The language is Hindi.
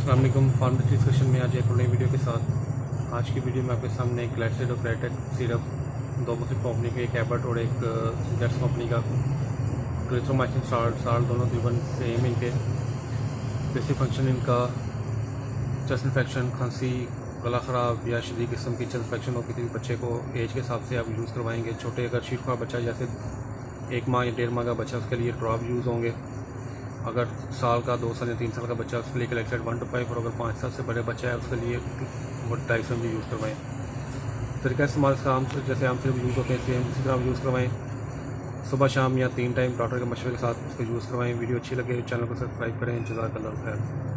अस्सलाम वालेकुम। फार्मेसी डिस्कशन में आज एक नई वीडियो के साथ। आज की वीडियो में आपके सामने एक ग्लाइसिड और ग्लाइटेक सिरप, दो मुख्तलिफ कंपनी के, एक एबर्ट और एक जेट्स कंपनी का क्लिथ्रोमाइसिन साल्ट दोनों तकरीबन सेम इनके बेसिक फंक्शन इनका चेस्ट इन्फेक्शन, खांसी, गला ख़राब या शदीद किस्म की चेस्ट इन्फेक्शन हो किसी भी बच्चे को एज के हिसाब से आप यूज़ करवाएंगे। छोटे अगर शीट का बच्चा जैसे 1 माह या 1.5 माह का बच्चा, उसके लिए ड्रॉप यूज़ होंगे। अगर साल का, 2 साल या 3 साल का बच्चा, उसके लिए ग्लाइसिड 1 to 5, और अगर 5 साल से बड़े बच्चा है उसके लिए 250 ml यूज़ करवाएँ। तरीका इस्तेमाल जैसे आम सिर्फ यूज़ होते हैं सेम इसी तरह यूज़ करवाएँ। सुबह शाम या 3 टाइम डॉक्टर के मशवरे के साथ उसको यूज़ करवाएँ। वीडियो अच्छी लगे चैनल को सब्सक्राइब करें। जज़ाकल्लाह खैर।